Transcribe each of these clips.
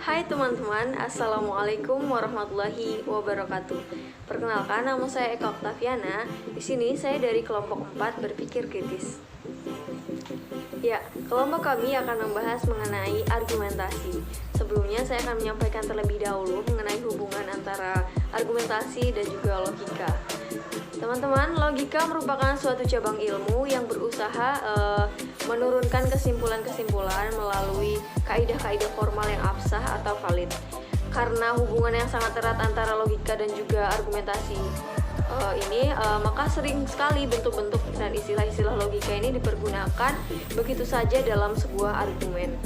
Hai teman-teman, Assalamualaikum warahmatullahi wabarakatuh. Perkenalkan, nama saya Eka Oktaviana. Di sini saya dari kelompok 4 berpikir kritis. Ya, kelompok kami akan membahas mengenai argumentasi. Sebelumnya saya akan menyampaikan terlebih dahulu mengenai hubungan antara argumentasi dan juga logika. Teman-teman, logika merupakan suatu cabang ilmu yang berusaha menurunkan kesimpulan-kesimpulan melalui kaidah-kaidah formal yang absah atau valid. Karena hubungan yang sangat erat antara logika dan juga argumentasi maka sering sekali bentuk-bentuk dan istilah-istilah logika ini dipergunakan begitu saja dalam sebuah argumen.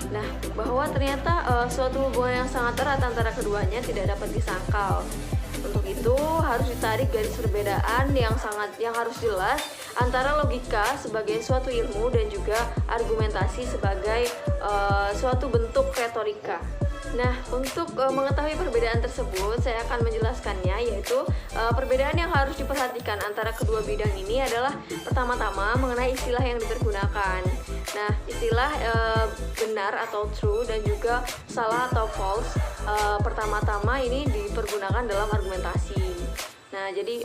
Nah, bahwa ternyata suatu hubungan yang sangat erat antara keduanya tidak dapat disangkal. Untuk itu harus ditarik garis perbedaan yang harus jelas antara logika sebagai suatu ilmu dan juga argumentasi sebagai suatu bentuk retorika. Nah, untuk mengetahui perbedaan tersebut, saya akan menjelaskannya, yaitu perbedaan yang harus diperhatikan antara kedua bidang ini adalah pertama-tama mengenai istilah yang dipergunakan. Nah, istilah benar atau true dan juga salah atau false pertama-tama ini dipergunakan dalam argumentasi. Nah, jadi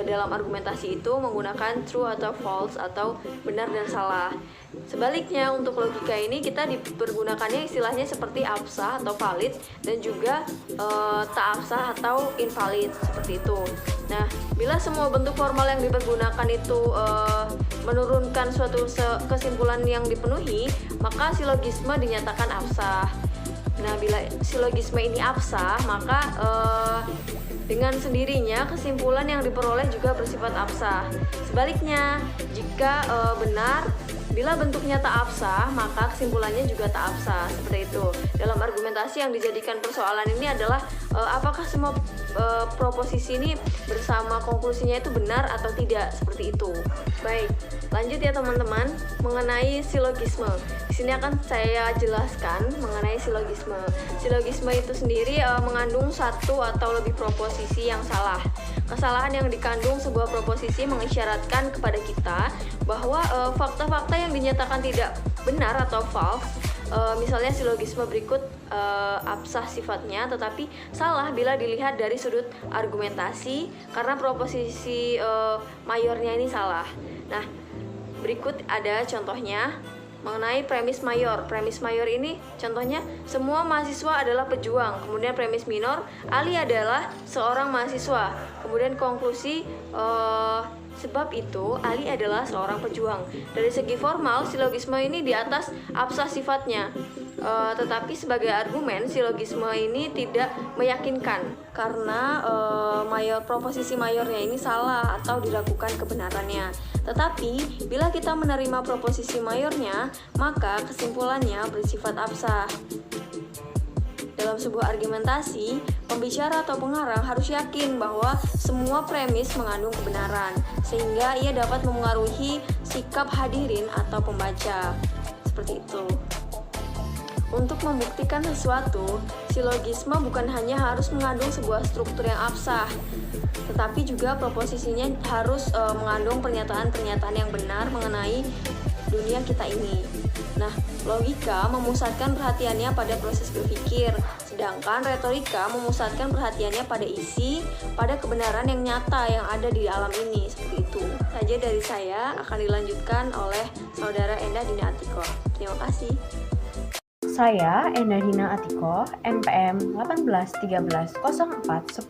dalam argumentasi itu menggunakan true atau false atau benar dan salah. Sebaliknya untuk logika ini kita dipergunakannya istilahnya seperti absah atau valid dan juga tak absah atau invalid seperti itu. Nah, bila semua bentuk formal yang dipergunakan itu menurunkan suatu kesimpulan yang dipenuhi, maka silogisme dinyatakan absah. Nah, bila silogisme ini absah, maka dengan sendirinya kesimpulan yang diperoleh juga bersifat absah. Sebaliknya, jika benar, bila bentuknya tak absah, maka kesimpulannya juga tak absah. Seperti itu. Dalam argumentasi yang dijadikan persoalan ini adalah apakah semua proposisi ini bersama konklusinya itu benar atau tidak, seperti itu. Baik, lanjut ya teman-teman mengenai silogisme. Di sini akan saya jelaskan mengenai silogisme. Silogisme itu sendiri mengandung satu atau lebih proposisi yang salah. Kesalahan yang dikandung sebuah proposisi mengisyaratkan kepada kita bahwa fakta-fakta yang dinyatakan tidak benar atau false, misalnya silogisme berikut absah sifatnya tetapi salah bila dilihat dari sudut argumentasi karena proposisi mayornya ini salah. Nah, berikut ada contohnya mengenai premis mayor. Premis mayor ini contohnya semua mahasiswa adalah pejuang. Kemudian premis minor, Ali adalah seorang mahasiswa. Kemudian konklusi sebab itu Ali adalah seorang pejuang. Dari segi formal, silogisme ini di atas absah sifatnya. Tetapi sebagai argumen, silogisme ini tidak meyakinkan karena proposisi mayornya ini salah atau diragukan kebenarannya. Tetapi bila kita menerima proposisi mayornya, maka kesimpulannya bersifat absah. Dalam sebuah argumentasi, pembicara atau pengarang harus yakin bahwa semua premis mengandung kebenaran, sehingga ia dapat memengaruhi sikap hadirin atau pembaca. Seperti itu. Untuk membuktikan sesuatu, silogisme bukan hanya harus mengandung sebuah struktur yang absah, tetapi juga proposisinya harus mengandung pernyataan-pernyataan yang benar mengenai dunia kita ini. Nah, logika memusatkan perhatiannya pada proses berpikir, sedangkan retorika memusatkan perhatiannya pada isi, pada kebenaran yang nyata yang ada di alam ini. Seperti itu. Saja dari saya, akan dilanjutkan oleh Saudara Endah Dina Atiko. Terima kasih. Saya Endah Dina Atiko, NPM 1813041015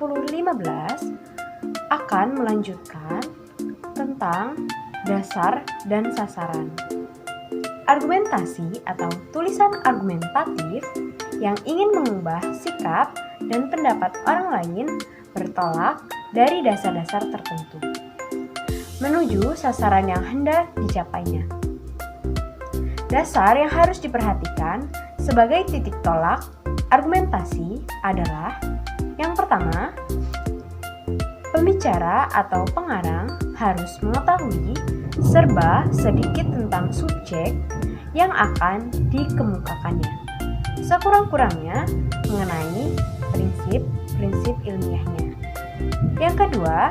akan melanjutkan tentang dasar dan sasaran. Argumentasi atau tulisan argumentatif yang ingin mengubah sikap dan pendapat orang lain bertolak dari dasar-dasar tertentu menuju sasaran yang hendak dicapainya. Dasar yang harus diperhatikan sebagai titik tolak argumentasi adalah yang pertama, pembicara atau pengarang harus mengetahui serba sedikit tentang subjek yang akan dikemukakannya, sekurang-kurangnya mengenai prinsip-prinsip ilmiahnya. Yang kedua,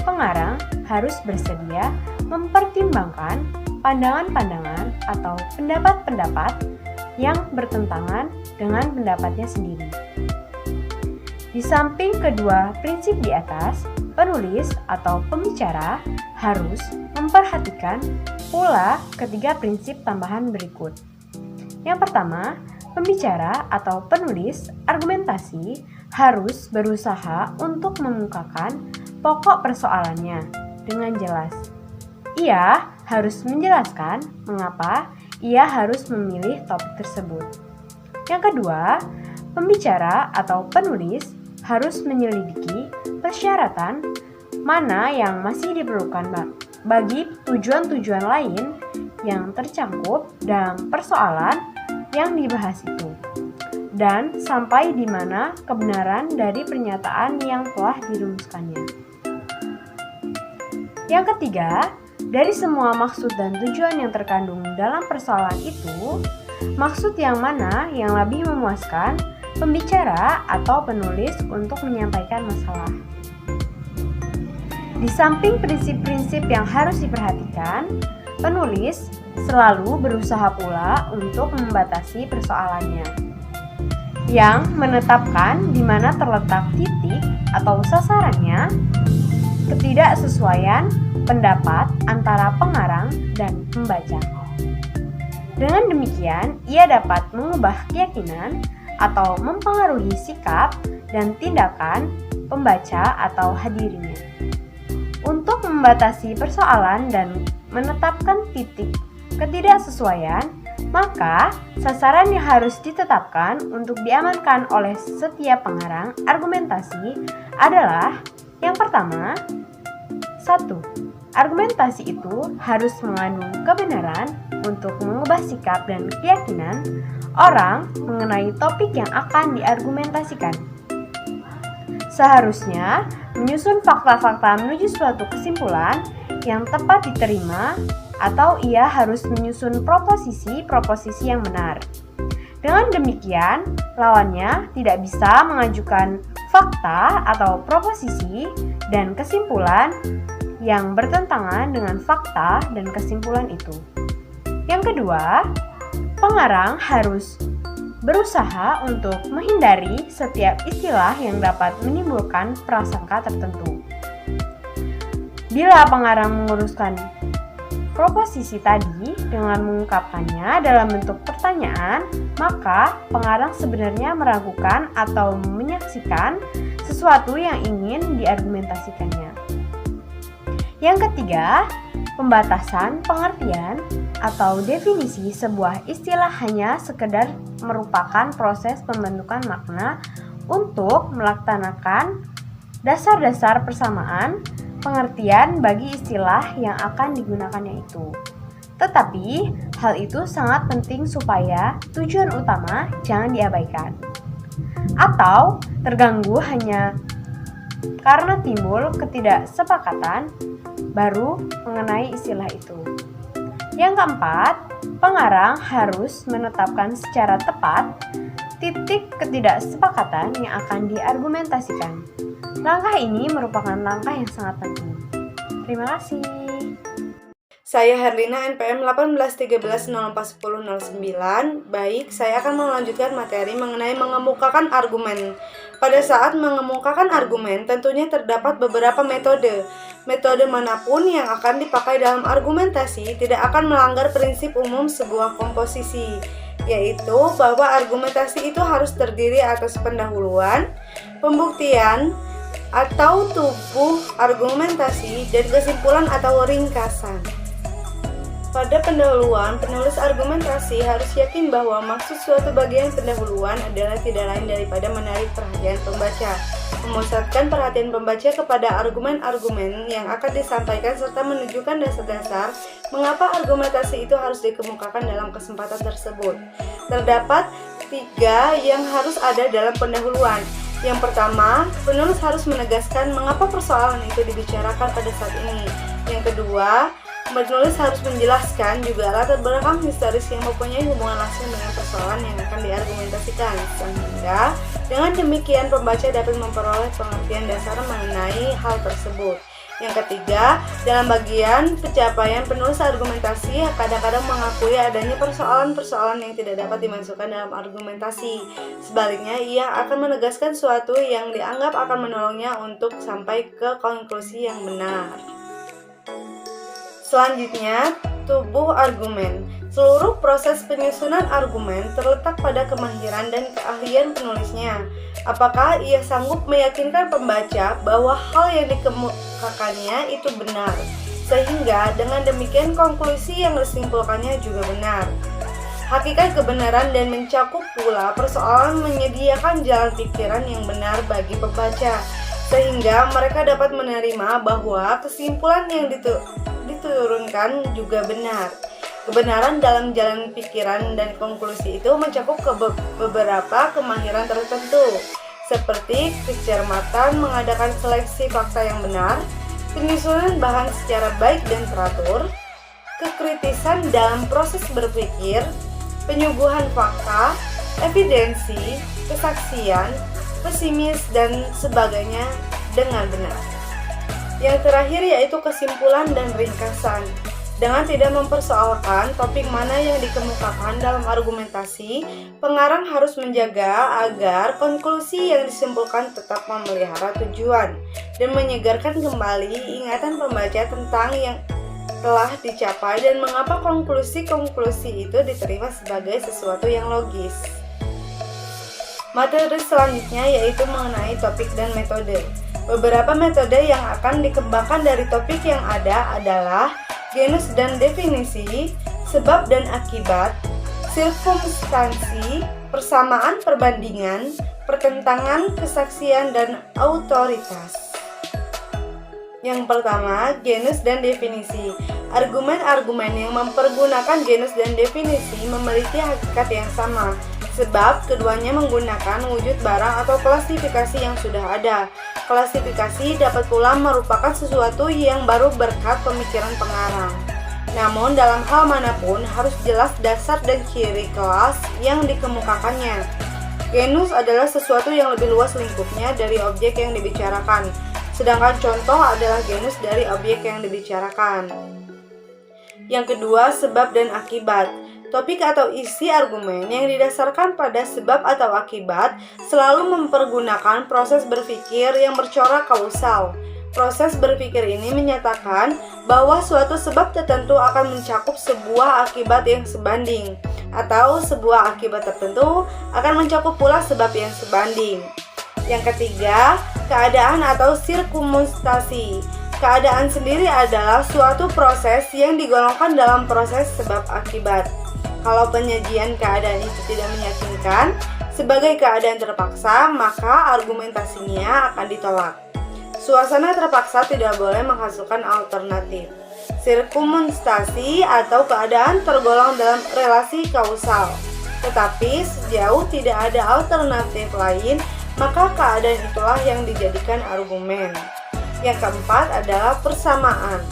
pengarang harus bersedia mempertimbangkan pandangan-pandangan atau pendapat-pendapat yang bertentangan dengan pendapatnya sendiri. Di samping kedua prinsip di atas, penulis atau pembicara harus memperhatikan pula ketiga prinsip tambahan berikut. Yang pertama, pembicara atau penulis argumentasi harus berusaha untuk mengemukakan pokok persoalannya dengan jelas. Ia harus menjelaskan mengapa ia harus memilih topik tersebut. Yang kedua, pembicara atau penulis harus menyelidiki persyaratan mana yang masih diperlukan bagi tujuan-tujuan lain yang tercakup dalam persoalan yang dibahas itu, dan sampai di mana kebenaran dari pernyataan yang telah dirumuskannya. Yang ketiga, dari semua maksud dan tujuan yang terkandung dalam persoalan itu, maksud yang mana yang lebih memuaskan pembicara atau penulis untuk menyampaikan masalah. Di samping prinsip-prinsip yang harus diperhatikan, penulis selalu berusaha pula untuk membatasi persoalannya, yang menetapkan di mana terletak titik atau sasarannya, ketidaksesuaian pendapat antara pengarang dan pembaca. Dengan demikian, ia dapat mengubah keyakinan atau mempengaruhi sikap dan tindakan pembaca atau hadirinnya. Untuk membatasi persoalan dan menetapkan titik ketidaksesuaian, maka sasaran yang harus ditetapkan untuk diamankan oleh setiap pengarang argumentasi adalah yang pertama, 1. Argumentasi itu harus mengandung kebenaran untuk mengubah sikap dan keyakinan orang mengenai topik yang akan diargumentasikan. Seharusnya menyusun fakta-fakta menuju suatu kesimpulan yang tepat diterima, atau ia harus menyusun proposisi-proposisi yang benar. Dengan demikian, lawannya tidak bisa mengajukan fakta atau proposisi dan kesimpulan yang bertentangan dengan fakta dan kesimpulan itu. Yang kedua, pengarang harus berusaha untuk menghindari setiap istilah yang dapat menimbulkan prasangka tertentu. Bila pengarang menguruskan proposisi tadi dengan mengungkapkannya dalam bentuk pertanyaan, maka pengarang sebenarnya meragukan atau menyaksikan sesuatu yang ingin diargumentasikannya. Yang ketiga, pembatasan pengertian atau definisi sebuah istilah hanya sekedar merupakan proses pembentukan makna untuk melaksanakan dasar-dasar persamaan pengertian bagi istilah yang akan digunakannya itu. Tetapi, hal itu sangat penting supaya tujuan utama jangan diabaikan atau terganggu hanya karena timbul ketidaksepakatan baru mengenai istilah itu. Yang keempat, pengarang harus menetapkan secara tepat titik ketidaksepakatan yang akan diargumentasikan. Langkah ini merupakan langkah yang sangat penting. Terima kasih. Saya Herlina NPM 1813041009. Baik, saya akan melanjutkan materi mengenai mengemukakan argumen. Pada saat mengemukakan argumen, tentunya terdapat beberapa metode. Metode manapun yang akan dipakai dalam argumentasi tidak akan melanggar prinsip umum sebuah komposisi, yaitu bahwa argumentasi itu harus terdiri atas pendahuluan, pembuktian, atau tubuh argumentasi, dan kesimpulan atau ringkasan. Pada pendahuluan, penulis argumentasi harus yakin bahwa maksud suatu bagian pendahuluan adalah tidak lain daripada menarik perhatian pembaca, memusatkan perhatian pembaca kepada argumen-argumen yang akan disampaikan serta menunjukkan dasar-dasar mengapa argumentasi itu harus dikemukakan dalam kesempatan tersebut. Terdapat 3 yang harus ada dalam pendahuluan. Yang pertama, penulis harus menegaskan mengapa persoalan itu dibicarakan pada saat ini. Yang kedua, penulis harus menjelaskan juga latar belakang historis yang mempunyai hubungan langsung dengan persoalan yang akan diargumentasikan, sehingga dengan demikian pembaca dapat memperoleh pengertian dasar mengenai hal tersebut. Yang ketiga, dalam bagian pencapaian penulis argumentasi kadang-kadang mengakui adanya persoalan-persoalan yang tidak dapat dimasukkan dalam argumentasi. Sebaliknya, ia akan menegaskan sesuatu yang dianggap akan menolongnya untuk sampai ke konklusi yang benar. Selanjutnya, tubuh argumen. Seluruh proses penyusunan argumen terletak pada kemahiran dan keahlian penulisnya. Apakah ia sanggup meyakinkan pembaca bahwa hal yang dikemukakannya itu benar, sehingga dengan demikian konklusi yang disimpulkannya juga benar. Hakikat kebenaran dan mencakup pula persoalan menyediakan jalan pikiran yang benar bagi pembaca, sehingga mereka dapat menerima bahwa kesimpulan yang diturunkan juga benar. Kebenaran dalam jalan pikiran dan konklusi itu mencakup beberapa kemahiran tertentu, seperti kecermatan mengadakan seleksi fakta yang benar, penyusunan bahan secara baik dan teratur, kekritisan dalam proses berpikir, penyuguhan fakta, evidensi, kesaksian, pesimis, dan sebagainya dengan benar. Yang terakhir yaitu kesimpulan dan ringkasan. Dengan tidak mempersoalkan topik mana yang dikemukakan dalam argumentasi, pengarang harus menjaga agar konklusi yang disimpulkan tetap memelihara tujuan dan menyegarkan kembali ingatan pembaca tentang yang telah dicapai dan mengapa konklusi-konklusi itu diterima sebagai sesuatu yang logis. Materi selanjutnya yaitu mengenai topik dan metode. Beberapa metode yang akan dikembangkan dari topik yang ada adalah genus dan definisi, sebab dan akibat, sirkumstansi, persamaan perbandingan, pertentangan, kesaksian, dan autoritas. Yang pertama, genus dan definisi. Argumen-argumen yang mempergunakan genus dan definisi memiliki hakikat yang sama, sebab keduanya menggunakan wujud barang atau klasifikasi yang sudah ada. Klasifikasi dapat pula merupakan sesuatu yang baru berkat pemikiran pengarang. Namun dalam hal manapun harus jelas dasar dan ciri kelas yang dikemukakannya. Genus adalah sesuatu yang lebih luas lingkupnya dari objek yang dibicarakan, sedangkan contoh adalah genus dari objek yang dibicarakan. Yang kedua, sebab dan akibat. Topik atau isi argumen yang didasarkan pada sebab atau akibat selalu mempergunakan proses berpikir yang bercorak kausal. Proses berpikir ini menyatakan bahwa suatu sebab tertentu akan mencakup sebuah akibat yang sebanding, atau sebuah akibat tertentu akan mencakup pula sebab yang sebanding. Yang ketiga, keadaan atau sirkumstasi. Keadaan sendiri adalah suatu proses yang digolongkan dalam proses sebab akibat. Kalau penyajian keadaan itu tidak meyakinkan sebagai keadaan terpaksa, maka argumentasinya akan ditolak. Suasana terpaksa tidak boleh menghasilkan alternatif. Sirkumstasi atau keadaan tergolong dalam relasi kausal. Tetapi sejauh tidak ada alternatif lain, maka keadaan itulah yang dijadikan argumen. Yang keempat adalah persamaan.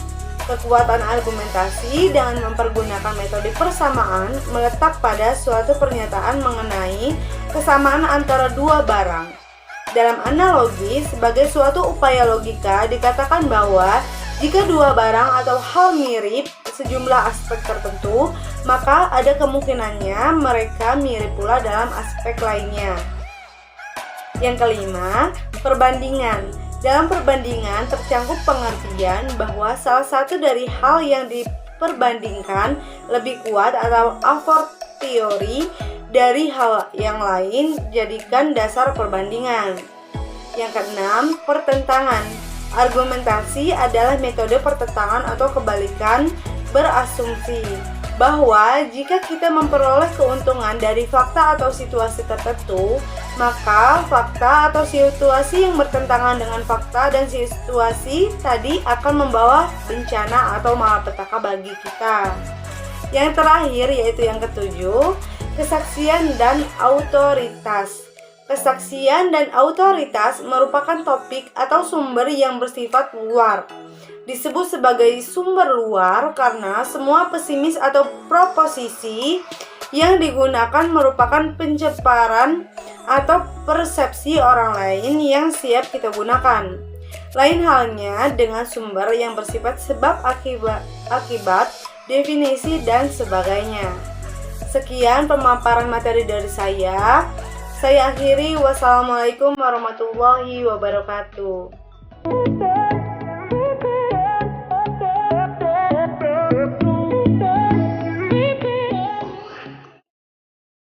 Kekuatan argumentasi dengan mempergunakan metode persamaan meletak pada suatu pernyataan mengenai kesamaan antara dua barang. Dalam analogi, sebagai suatu upaya logika dikatakan bahwa jika dua barang atau hal mirip sejumlah aspek tertentu, maka ada kemungkinannya mereka mirip pula dalam aspek lainnya. Yang kelima, perbandingan. Dalam perbandingan tercangkup pengertian bahwa salah satu dari hal yang diperbandingkan lebih kuat atau a fortiori dari hal yang lain jadikan dasar perbandingan. Yang keenam, pertentangan. Argumentasi adalah metode pertentangan atau kebalikan berasumsi bahwa jika kita memperoleh keuntungan dari fakta atau situasi tertentu, maka fakta atau situasi yang bertentangan dengan fakta dan situasi tadi akan membawa bencana atau malapetaka bagi kita. Yang terakhir yaitu yang ketujuh, kesaksian dan autoritas. Kesaksian dan autoritas merupakan topik atau sumber yang bersifat luar. Disebut sebagai sumber luar karena semua pesimis atau proposisi yang digunakan merupakan pencemaran atau persepsi orang lain yang siap kita gunakan. Lain halnya dengan sumber yang bersifat sebab akibat, definisi, dan sebagainya. Sekian pemaparan materi dari saya. Saya akhiri. Wassalamualaikum warahmatullahi wabarakatuh.